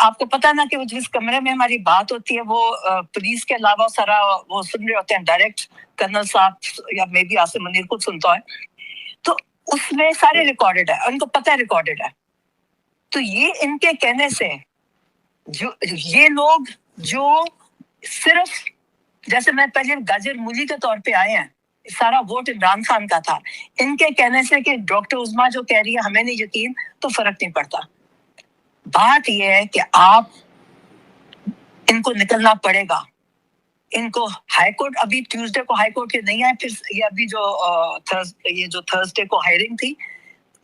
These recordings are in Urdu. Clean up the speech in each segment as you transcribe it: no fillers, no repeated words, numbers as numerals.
آپ کو پتا نا کہ جس کمرے میں ہماری بات ہوتی ہے وہ پولیس کے علاوہ سارا وہ سن رہے ہوتے ہیں، ڈائریکٹ کرنل صاحب یا مے بی آصف منیر خود سنتا ہے، تو اس میں سارے ریکارڈڈ ہے، ان کو پتہ ہے ریکارڈڈ ہے. تو یہ ان کے کہنے سے جو یہ لوگ جو صرف جیسے میں پہلے گاجر مولی کے طور پہ آئے ہیں، سارا ووٹ عمران خان کا تھا، ان کے کہنے سے کہ ڈاکٹر عظمیٰ جو کہہ رہی ہے ہمیں نہیں یقین، تو فرق نہیں پڑتا. بات یہ ہے کہ آپ ان کو نکلنا پڑے گا. ان کو ہائی کورٹ ابھی ٹیوزڈے کو ہائی کورٹ کے نہیں آئے، پھر یہ ابھی جو تھرسڈے کو ہائرنگ تھی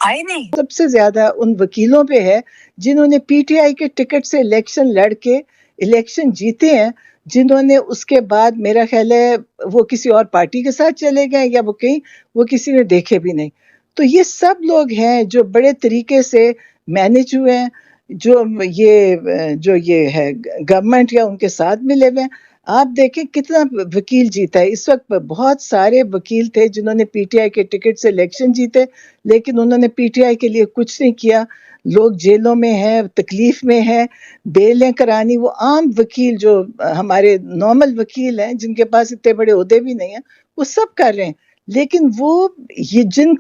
آئے نہیں. سب سے زیادہ ان وکیلوں پہ ہے جنہوں نے پی ٹی آئی کے ٹکٹ سے الیکشن لڑ کے الیکشن جیتے ہیں، جنہوں نے اس کے بعد میرا خیال ہے وہ کسی اور پارٹی کے ساتھ چلے گئے یا وہ کہیں وہ کسی نے دیکھے بھی نہیں. تو یہ سب لوگ ہیں جو بڑے طریقے سے مینج ہوئے ہیں، جو یہ ہے گورنمنٹ یا ان کے ساتھ ملے ہوئے ہیں. آپ دیکھیں کتنا وکیل جیتا ہے اس وقت. بہت سارے وکیل تھے جنہوں نے پی ٹی آئی کے ٹکٹ سے الیکشن جیتے، لیکن انہوں نے پی ٹی آئی کے لیے کچھ نہیں کیا. لوگ جیلوں میں ہیں، تکلیف میں ہیں، بیلیں کرانی. وہ عام وکیل جو ہمارے نارمل وکیل ہیں جن کے پاس اتنے بڑے عہدے بھی نہیں ہیں، وہ سب کر رہے ہیں. لیکن وہ یہ جن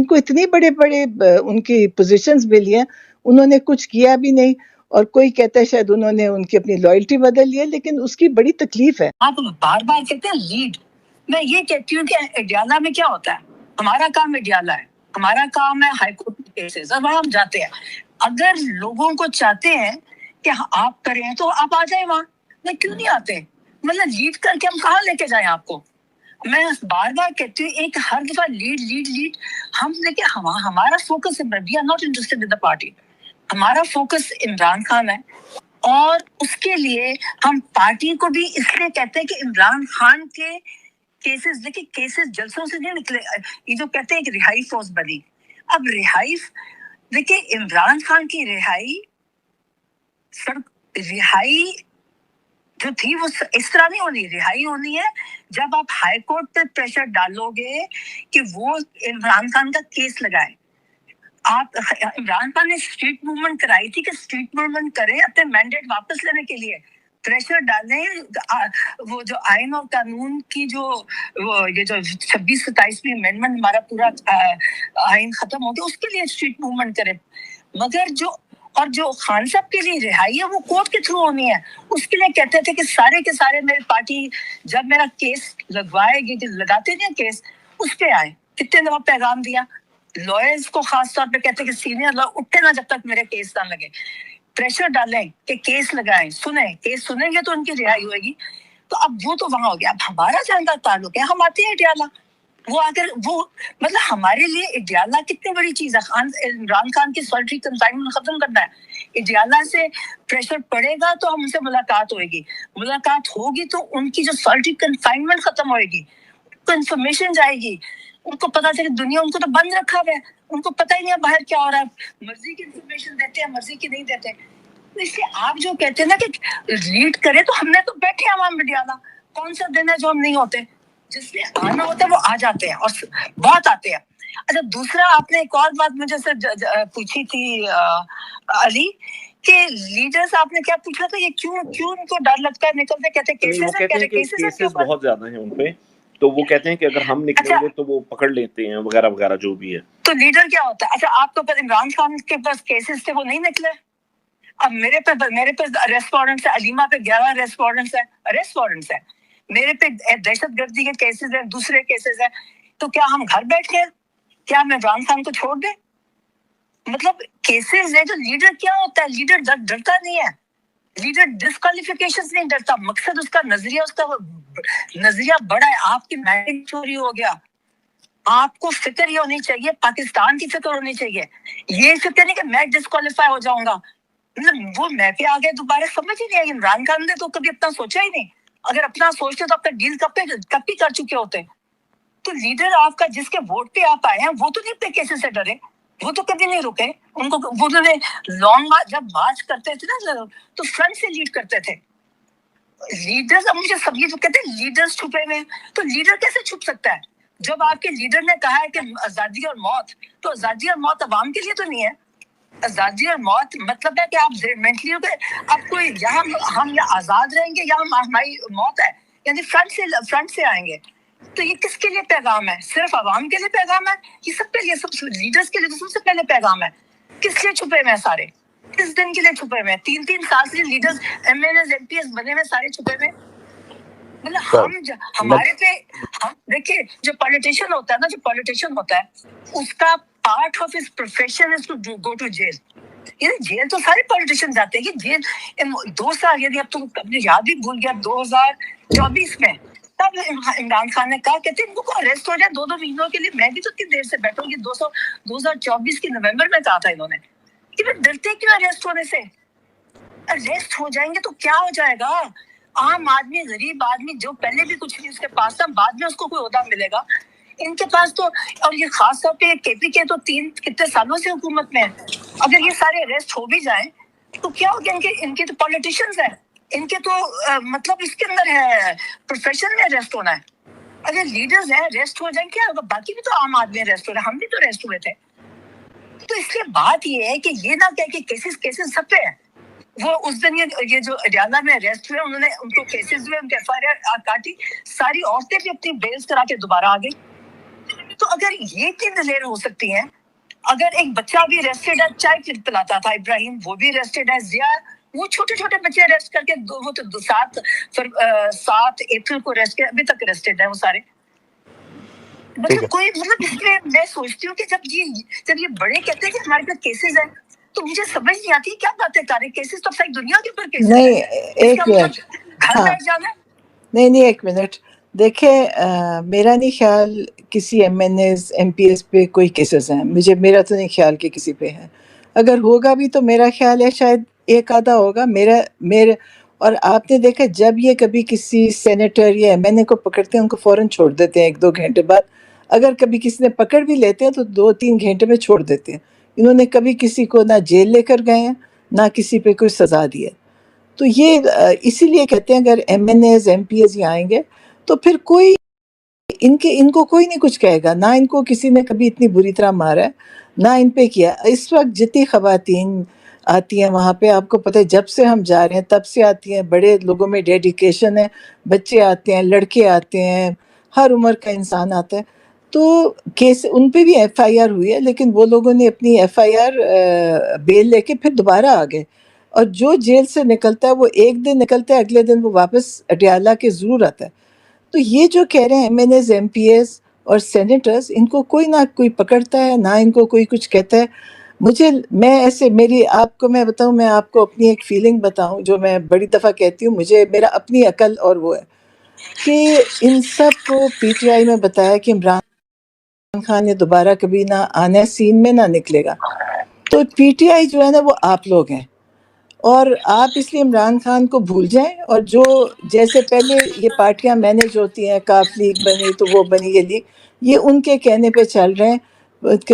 کو اتنی بڑے بڑے ان کی پوزیشنز ملی ہیں، انہوں نے کچھ کیا بھی نہیں. اور کوئی کہتا ہے شاید انہوں نے ان کی اپنی لائلٹی بدل لی ہے، لیکن اس کی بڑی تکلیف ہے. آپ بار بار کہتے ہیں لیڈ. میں یہ کہتی ہوں کہ اڈیالہ میں کیا ہوتا ہے، ہمارا کام اڈیالہ ہے، ہمارا کام ہے ہائی کورٹ کیسز، اب ہم جاتے ہیں. اگر لوگوں کو چاہتے ہیں کہ آپ کریں تو آپ آ جائیں وہاں. میں کیوں نہیں آتے؟ مطلب لیڈ کر کے ہم کہاں لے کے جائیں آپ کو؟ میں بار بار کہتی ہوں ایک ہر دفعہ لیڈ. ہم دیکھیں ہمارا فوکس ہے، we are not interested in the party. ہمارا فوکس عمران خان ہے، اور اس کے لیے ہم پارٹی کو بھی اس لیے کہتے ہیں کہ عمران خان کے کیسز، دیکھیں کیسز جلسوں سے نہیں نکلے. یہ جو کہتے ہیں کہ رہائی فوج بنی، اب رہائی دیکھیں عمران خان کی رہائی جو تھی وہ اس طرح نہیں ہونی. رہائی ہونی ہے جب آپ ہائی کورٹ پہ پریشر ڈالو گے کہ وہ عمران خان کا کیس لگائے. آپ عمران خان نے اسٹریٹ موومنٹ کرائی تھی کہ اسٹریٹ موومنٹ کریں اپنے مینڈیٹ واپس لینے کے لیے، پریشر ڈالیں. وہ جو آئین اور قانون کی یہ جو 26-27 میں امینڈمنٹ ہمارا پورا آئین ختم ہو گیا، اس کے لیے اسٹریٹ موومنٹ کریں. مگر جو خان صاحب کے لیے رہائی ہے وہ کورٹ کے تھرو ہونی ہے. اس کے لیے کہتے تھے کہ سارے کے سارے میری پارٹی جب میرا کیس لگوائے گی، لگاتے نہیں کیس، اس پہ آئے. کتنے دفعہ پیغام دیا لائرز کو، خاص طور پہ کہتے ہیں کہ سینئر لوگ اٹھے نہ جب تک میرے کیس نہ لگے. پریشر ڈالیں کہ کیس لگائیں، کیس سنیں گے تو ان کی رہائی ہوئے گی. تو اب وہ تو وہاں ہو گیا. اب ہمارا جہاں کا تعلق ہے، ہم آتے ہیں اڈیالہ. وہ اگر وہ مطلب ہمارے لیے اڈیالہ کتنی بڑی چیز ہے. عمران خان کی سالٹری کنفائنمنٹ ختم کرنا ہے. اڈیالہ سے پریشر پڑے گا تو ہم سے ملاقات ہوگی تو ان کی جو سالٹری کنفائنمنٹ ختم ہوئے گی، ان کو انفارمیشن جائے گی. ان کو پتا چلے دنیا ان کو تو بند رکھا ہوا ہے، ان کو پتہ ہی نہیں ہے باہر کیا ہو رہا ہے. مرضی کی انفارمیشن دیتے ہیں، مرضی کی نہیں دیتے. اس لیے آپ جو کہتے ہیں نا کہ لیڈ کرے، تو ہم نے تو بیٹھے ہیں عوام اڈیالہ. کون سا دن ہے جو ہم نہیں ہوتے؟ جس لیے آنا ہوتا ہے وہ آ جاتے ہیں، اور بہت آتے ہیں. اچھا دوسرا آپ نے ایک اور بات مجھے سے پوچھی تھی علی، کہ لیڈرز آپ نے کیا پوچھا تھا، یہ کیوں ان کو ڈر لگتا ہے نکلتے؟ کہتے کیسز بہت زیادہ ہیں ان پہ، تو وہ کہتے ہیں کہ اگر ہم نکلیں گے تو وہ پکڑ لیتے ہیں وغیرہ وغیرہ جو بھی ہے. تو لیڈر کیا ہوتا ہے؟ اچھا آپ کو پتہ عمران خان کے پاس کیسز تھے، وہ نہیں نکلے. اب میرے پہ اریسٹ وارنٹس ہے، علیمہ پہ 11 اریسٹ وارنٹس ہے. میرے پہ دہشت گردی کے کیسز ہیں، دوسرے کیسز ہیں. تو کیا ہم گھر بیٹھ کے، کیا ہم عمران خان کو چھوڑ دیں؟ مطلب کیسز ہے. جو لیڈر کیا ہوتا ہے، لیڈر ڈرتا نہیں ہے. لیڈر ڈسکوالیفیکیشن سے نہیں ڈرتا. مقصد اس کا نظریہ بڑا ہے. آپ کی مینڈیٹ چوری ہو گیا، آپ کو فکر یہ ہونی چاہیے، پاکستان کی فکر ہونی چاہیے. یہ فکر نہیں کہ میں ڈسکوالیفائی ہو جاؤں گا. مطلب وہ میں پہ آگے دوبارہ سمجھ ہی نہیں آئی. عمران خان نے تو کبھی اپنا سوچا ہی نہیں. اگر اپنا سوچتے تو اپنا ڈیل کب بھی کر چکے ہوتے. تو لیڈر آپ کا جس کے ووٹ پہ آپ آئے ہیں، وہ تو نہیں اپنے کیسز سے ڈرے، وہ تو کبھی نہیں رکے. ان کو وہ لانگ مارچ جب مارچ کرتے تھے نا، تو فرنٹ سے لیڈ کرتے تھے. لیڈرز اب مجھے سب یہ جو کہتے ہیں لیڈرز چھپے ہوئے، تو لیڈر کیسے چھپ سکتا ہے؟ جب آپ کے لیڈر نے کہا ہے کہ آزادی اور موت، تو آزادی اور موت عوام کے لیے تو نہیں ہے. آزادی اور موت مطلب ہے کہ آپ مینٹلی آپ کو یہاں ہم یا آزاد رہیں گے یا ہماری موت ہے، یعنی فرنٹ سے آئیں گے. تو یہ کس کے لیے پیغام ہے؟ صرف عوام کے لیے پیغام ہے؟ یہ سب کے لیے، سب لیڈرز کے لیے سب سے پہلے پیغام ہے. کس لیے چھپے ہوئے ہیں سارے؟ کس دن کے لیے چھپے ہوئے ہیں؟ 3 سال سے leaders M N A's M P S بنے ہوئے سارے چھپے ہوئے. مطلب ہمارے پہ ہم دیکھیے، جو پالیٹیشین ہوتا ہے نا، جو پالیٹیشین ہوتا ہے اس کا part of his profession is to go to jail. یعنی جیل تو سارے پالیٹیشین جاتے ہیں. یہ جیل 2 سال، یعنی اب تو اپنی یاد بھی بھول گیا، 2024 میں تب عمران خان نے کہا کہتے ان کو اریسٹ ہو جائے 2 مہینوں کے لیے. میں بھی تو اتنی دیر سے بیٹھا ہوں. یہ 2024 کی نومبر میں کہا تھا انہوں نے کہ پھر ڈرتے کیوں اریسٹ ہونے سے؟ اریسٹ ہو جائیں گے تو کیا ہو جائے گا؟ عام آدمی، غریب آدمی جو پہلے بھی کچھ نہیں اس کے پاس تھا، بعد میں اس کو کوئی عہدہ ملے گا. ان کے پاس تو، اور یہ خاص طور پہ کے پی کے تو کتنے سالوں سے حکومت میں ہے. اگر یہ سارے اریسٹ ہو بھی جائیں تو کیا ہو گیا؟ ان کے تو پولیٹیشینز ہیں، ان کے تو مطلب اس کے اندر ہے پروفیشن میں اریسٹ ہونا ہے. اگر لیڈرز ہیں اریسٹ ہو جائیں کیا ہوگا؟ باقی بھی تو عام آدمی اریسٹ ہو رہے ہیں، ہم بھی تو اریسٹ ہوئے تھے. تو اس لیے بات یہ ہے کہ یہ نہ کہ کیسز سب پہ ہیں. وہ اس دن یہ جو اڈیالہ میں اریسٹ ہوئے، انہوں نے ان کو کیسز ہوئے، ان کے ایف آئی آر کاٹی، ساری عورتیں بھی اپنی بیلز کرا کے دوبارہ آ گئی. تو اگر یہ کی دلیر ہو سکتی ہیں، اگر ایک بچہ بھی اریسٹڈ ہے، چائے پلاتا تھا ابراہیم، وہ بھی اریسٹڈ ہے. ضیاء، وہ چھوٹے بچے اریسٹ کر کے وہ تو 7 اپریل کو اریسٹ کیا، ابھی تک اریسٹڈ ہیں وہ سارے. مطلب کوئی مطلب اس میں میں سوچتی ہوں کہ جب یہ بڑے کہتے ہیں کہ ہمارے پاس کیسز ہیں، تو مجھے سمجھ نہیں آتی کیا باتیں کر رہے ہیں. کیسز تو ساری دنیا کے اوپر کیسز ہیں. نہیں، ایک منٹ، گھر بیٹھ جانا ہے. نہیں ایک منٹ دیکھیں، میرا نہیں خیال کسی M N A's M P S پہ کوئی کیسز ہیں. میرا تو نہیں خیال کہ کسی پہ ہے. اگر ہوگا بھی تو میرا خیال ہے شاید ایک آدھا ہوگا. میرے اور آپ نے دیکھا جب یہ کبھی کسی سینیٹر یا ایم این اے کو پکڑتے ہیں، ان کو فوراً چھوڑ دیتے ہیں 1-2 گھنٹے بعد. اگر کبھی کسی نے پکڑ بھی لیتے ہیں تو 2-3 گھنٹے میں چھوڑ دیتے ہیں. انہوں نے کبھی کسی کو نہ جیل لے کر گئے ہیں، نہ کسی پہ کوئی سزا دی ہے. تو یہ اسی لیے کہتے ہیں اگر M N A's M P A's آئیں گے تو پھر کوئی ان کو کوئی نہیں کچھ کہے گا. نہ ان کو کسی نے کبھی اتنی بری طرح مارا ہے، نہ ان پہ کیا. اس وقت جتنی خواتین آتی ہیں وہاں پہ، آپ کو پتہ ہے جب سے ہم جا رہے ہیں تب سے آتی ہیں. بڑے لوگوں میں ڈیڈیکیشن ہے، بچے آتے ہیں، لڑکے آتے ہیں، ہر عمر کا انسان آتا ہے. تو کیس ان پہ بھی ایف آئی آر ہوئی ہے، لیکن وہ لوگوں نے اپنی ایف آئی آر بیل لے کے پھر دوبارہ آ گئے. اور جو جیل سے نکلتا ہے وہ ایک دن نکلتا ہے، اگلے دن وہ واپس اڈیالہ کے ضرور آتا ہے. تو یہ جو کہہ رہے ہیں M N A's M P S اور سینیٹرز، ان کو کوئی نہ کوئی پکڑتا ہے، نہ ان کو کوئی کچھ کہتا ہے. میں ایسے آپ کو میں بتاؤں، میں آپ کو اپنی ایک فیلنگ بتاؤں جو میں بڑی دفعہ کہتی ہوں. میرا اپنی عقل اور وہ ہے کہ ان سب کو پی ٹی آئی میں بتایا کہ عمران خان نے دوبارہ کبھی نہ آنا ہے، سین میں نہ نکلے گا. تو پی ٹی آئی جو ہے نا وہ آپ لوگ ہیں، اور آپ اس لیے عمران خان کو بھول جائیں. اور جو جیسے پہلے یہ پارٹیاں مینج ہوتی ہیں، کاف لیگ بنی تو وہ بنی، یہ لیگ، یہ ان کے کہنے پہ چل رہے ہیں.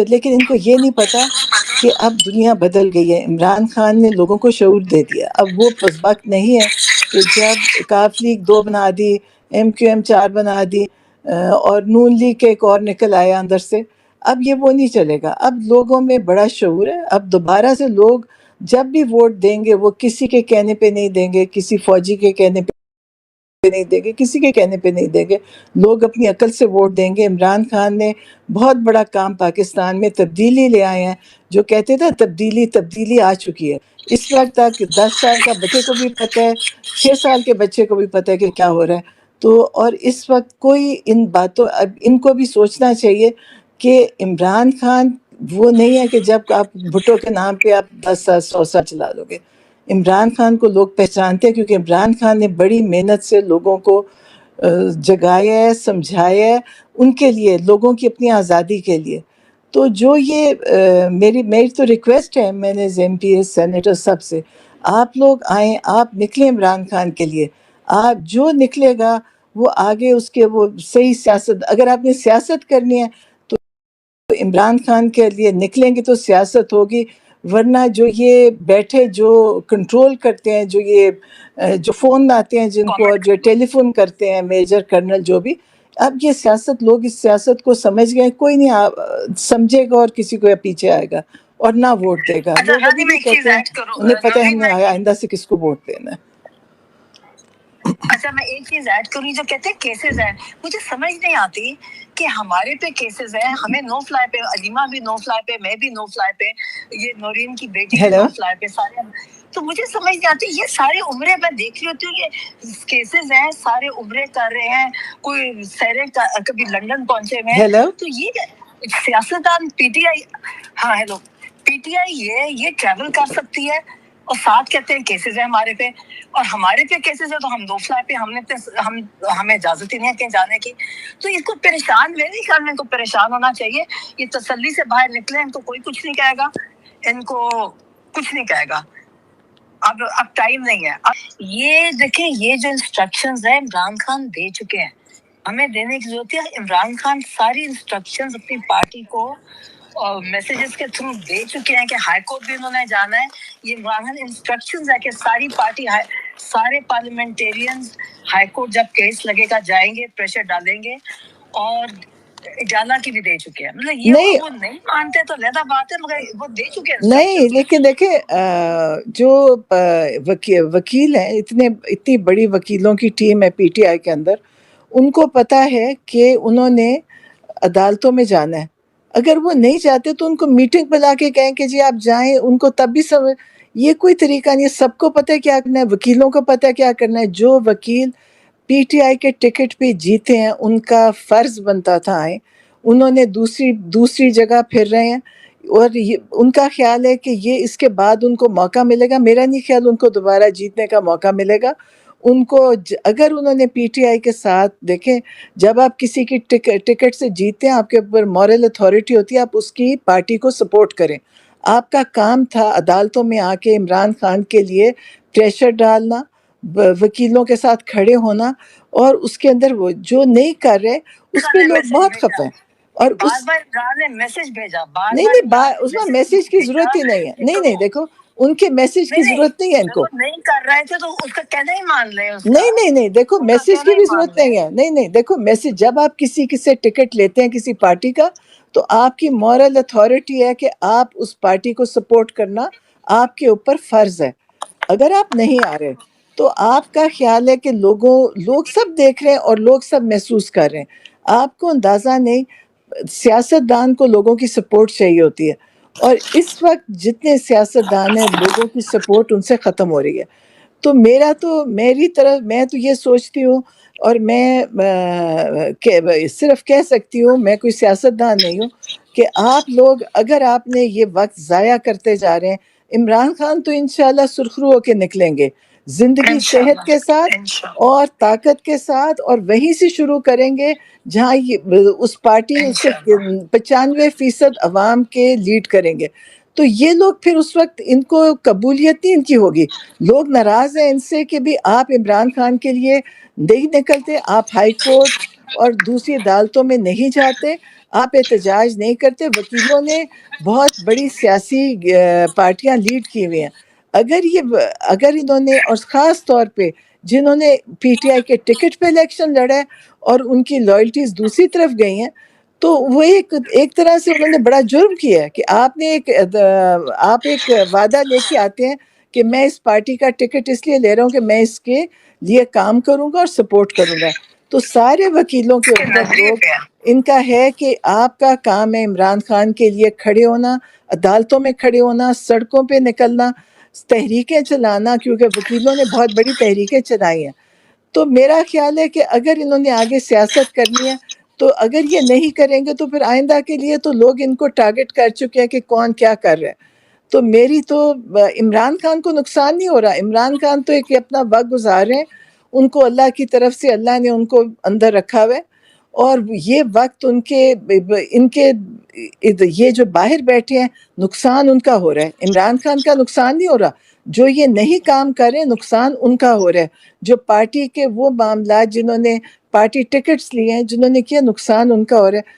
لیکن ان کو یہ نہیں پتا کہ اب دنیا بدل گئی ہے. عمران خان نے لوگوں کو شعور دے دیا. اب وہ وقت نہیں ہے کہ جب کاف لیگ 2 بنا دی، ایم کیو ایم 4 بنا دی، اور نون لیگ کے ایک اور نکل آیا اندر سے. اب یہ وہ نہیں چلے گا. اب لوگوں میں بڑا شعور ہے. اب دوبارہ سے لوگ جب بھی ووٹ دیں گے وہ کسی کے کہنے پہ نہیں دیں گے، کسی فوجی کے کہنے پہ نہیں دیں گے، کسی کے کہنے پہ نہیں دیں گے. لوگ اپنی عقل سے ووٹ دیں گے. عمران خان نے بہت بڑا کام پاکستان میں تبدیلی لے آئے ہیں. جو کہتے تھے تبدیلی آ چکی ہے. اس وقت تک 10 سال کا بچے کو بھی پتہ ہے، 6 سال کے بچے کو بھی پتہ ہے کہ کیا ہو رہا ہے. تو اور اس وقت کوئی ان باتوں، اب ان کو بھی سوچنا چاہیے کہ عمران خان وہ نہیں ہے کہ جب آپ بھٹو کے نام پہ آپ 10 سال 100 سال چلا دو گے. عمران خان کو لوگ پہچانتے ہیں کیونکہ عمران خان نے بڑی محنت سے لوگوں کو جگایا ہے، سمجھایا ہے، ان کے لیے، لوگوں کی اپنی آزادی کے لیے. تو جو یہ میری تو ریکویسٹ ہے میں نے ایم پی ایس سینیٹر سب سے، آپ لوگ آئیں، آپ نکلیں عمران خان کے لیے. آپ جو نکلے گا وہ آگے اس کے وہ صحیح سیاست، اگر آپ نے سیاست کرنی ہے تو عمران خان کے لیے نکلیں گے تو سیاست ہوگی. ورنہ جو یہ بیٹھے جو کنٹرول کرتے ہیں، جو فون آتے ہیں جن کو، اور جو ٹیلی فون کرتے ہیں، میجر کرنل جو بھی، اب یہ سیاست، لوگ اس سیاست کو سمجھ گئے. کوئی نہیں سمجھے گا اور کسی کو پیچھے آئے گا. اور نہ ووٹ دے گا. اچھا لوگ رانی ابھی میں بھی ایک چیز کہتے ہیں ایڈ کروں, انہیں پتہ ہے رانی ہم میں نے آئندہ سے کس کو ووٹ دینا ہے. اچھا میں ایک چیز ایڈ کروں, جو کہتے ہیں کیسز ہیں, مجھے سمجھ نہیں آتی کہ ہمارے پہ کیسز ہیں, ہمیں نو فلائی پہ, علیمہ بھی نو فلائی پہ, میں بھی نو فلائی پہ, یہ نورین کی بیٹی بھی ہیلو نو فلائی پہ, سارے. تو مجھے سمجھ نہیں آتی, یہ سارے عمرے میں دیکھ رہی ہوتی ہوں یہ کیسز ہیں, سارے عمرے کر رہے ہیں, کوئی سیرے کبھی لندن پہنچے ہوئے ہیں. ہیلو تو یہ سیاستدان پی ٹی آئی, ہاں ہیلو, پی ٹی آئی یہ ٹریول کر سکتی ہے اور ساتھ کہتے ہیں کیسز ہیں ہمارے پہ, اور ہمارے پہ کیسز ہے تو ہم دو فلائی پہ, ہمیں اجازت ہی نہیں ہے کہیں جانے کی. تو اس کو پریشان, میرے خیال میں ان کو پریشان ہونا چاہیے, یہ تسلی سے باہر نکلے, ان کو کوئی کچھ نہیں کہے گا, ان کو کچھ نہیں کہے گا. اب ٹائم نہیں ہے. یہ دیکھیں, یہ جو انسٹرکشنز ہیں عمران خان دے چکے ہیں, ہمیں دینے کی ضرورت ہے. عمران خان ساری انسٹرکشنز اپنی پارٹی کو اور میسیجز کے تھرو دے چکے ہیں کہ ہائی کورٹ بھی انہوں نے جانا ہے. یہ عمران خان انسٹرکشنز ہے کہ ساری پارٹی, سارے پارلیمنٹیرینز ہائی کورٹ جب کیس لگے گا جائیں گے, پریشر ڈالیں گے, اور اجالا کی بھی دے چکے ہیں. مطلب یہ نہیں وہ نہیں مانتے تو علیحدہ بات ہے, مگر وہ دے چکے ہیں نہیں, انسٹرکشنز. لیکن دیکھیں جو وکیل ہیں, اتنی بڑی وکیلوں کی ٹیم ہے پی ٹی آئی کے اندر, ان کو پتہ ہے کہ انہوں نے عدالتوں میں جانا ہے. اگر وہ نہیں جاتے تو ان کو میٹنگ بلا کے کہیں کہ جی آپ جائیں, ان کو تب بھی یہ کوئی طریقہ نہیں ہے. سب کو پتہ ہے کیا کرنا ہے, وکیلوں کو پتہ ہے کیا کرنا ہے. جو وکیل پی ٹی آئی کے ٹکٹ پہ جیتے ہیں ان کا فرض بنتا تھا آئیں, انہوں نے دوسری جگہ پھر رہے ہیں, اور ان کا خیال ہے کہ یہ اس کے بعد ان کو موقع ملے گا. میرا نہیں خیال ان کو دوبارہ جیتنے کا موقع ملے گا. ان کو اگر انہوں نے پی ٹی آئی کے ساتھ, دیکھیں جب آپ کسی کی ٹکٹ سے جیتے ہیں, آپ کے اوپر مورل اتھارٹی ہوتی ہے, آپ اس کی پارٹی کو سپورٹ کریں. آپ کا کام تھا عدالتوں میں آ کے عمران خان کے لیے پریشر ڈالنا, وکیلوں کے ساتھ کھڑے ہونا, اور اس کے اندر وہ جو نہیں کر رہے اس پہ لوگ بہت خفا ہیں. اور بار بار عمران نے میسج بھیجا, بار نہیں بار اس میں میسج کی ضرورت ہی نہیں ہے. نہیں دیکھو, ان کے میسج کی ضرورت نہیں ہے ان کو. نہیں کر رہے تھے تو اس کا کہنا ہی مان لیں. نہیں دیکھو, میسج کی بھی ضرورت نہیں ہے. نہیں دیکھو, میسج جب آپ کسی سے ٹکٹ لیتے ہیں کسی پارٹی کا, تو آپ کی مورل اتھارٹی ہے کہ آپ اس پارٹی کو سپورٹ کرنا آپ کے اوپر فرض ہے. اگر آپ نہیں آ رہے تو آپ کا خیال ہے کہ لوگ سب دیکھ رہے ہیں اور لوگ سب محسوس کر رہے ہیں. آپ کو اندازہ نہیں, سیاست دان کو لوگوں کی سپورٹ چاہیے ہوتی ہے, اور اس وقت جتنے سیاست دان ہیں لوگوں کی سپورٹ ان سے ختم ہو رہی ہے. تو میری طرف میں تو یہ سوچتی ہوں, اور میں صرف کہہ سکتی ہوں, میں کوئی سیاست دان نہیں ہوں, کہ آپ لوگ اگر آپ نے یہ وقت ضائع کرتے جا رہے ہیں, عمران خان تو انشاءاللہ سرخرو ہو کے نکلیں گے, زندگی صحت کے ساتھ اور طاقت کے ساتھ, اور وہیں سے شروع کریں گے جہاں اس پارٹی اس کے 95% عوام کے لیڈ کریں گے. تو یہ لوگ پھر اس وقت ان کو قبولیت نہیں ان کی ہوگی. لوگ ناراض ہیں ان سے کہ بھی آپ عمران خان کے لیے نہیں نکلتے, آپ ہائی کورٹ اور دوسری عدالتوں میں نہیں جاتے, آپ احتجاج نہیں کرتے. وکیلوں نے بہت بڑی سیاسی پارٹیاں لیڈ کی ہوئی ہیں. اگر انہوں نے, اور خاص طور پہ جنہوں نے پی ٹی آئی کے ٹکٹ پہ الیکشن لڑا اور ان کی لائلٹیز دوسری طرف گئی ہیں, تو وہ ایک طرح سے انہوں نے بڑا جرم کیا ہے کہ آپ ایک وعدہ لے کے آتے ہیں کہ میں اس پارٹی کا ٹکٹ اس لیے لے رہا ہوں کہ میں اس کے لیے کام کروں گا اور سپورٹ کروں گا. تو سارے وکیلوں کے اوپر ان کا ہے کہ آپ کا کام ہے عمران خان کے لیے کھڑے ہونا, عدالتوں میں کھڑے ہونا, سڑکوں پہ نکلنا, تحریکیں چلانا, کیونکہ وکیلوں نے بہت بڑی تحریکیں چلائی ہیں. تو میرا خیال ہے کہ اگر انہوں نے آگے سیاست کرنی ہے, تو اگر یہ نہیں کریں گے تو پھر آئندہ کے لیے تو لوگ ان کو ٹارگٹ کر چکے ہیں کہ کون کیا کر رہا ہے. تو میری تو عمران خان کو نقصان نہیں ہو رہا. عمران خان تو ایک اپنا وقت گزار رہے ہیں, ان کو اللہ کی طرف سے اللہ نے ان کو اندر رکھا ہوا ہے, اور یہ وقت ان کے یہ جو باہر بیٹھے ہیں نقصان ان کا ہو رہا ہے. عمران خان کا نقصان نہیں ہو رہا, جو یہ نہیں کام کر رہے نقصان ان کا ہو رہا ہے. جو پارٹی کے وہ معاملات جنہوں نے پارٹی ٹکٹس لیے ہیں, جنہوں نے کیا, نقصان ان کا ہو رہا ہے.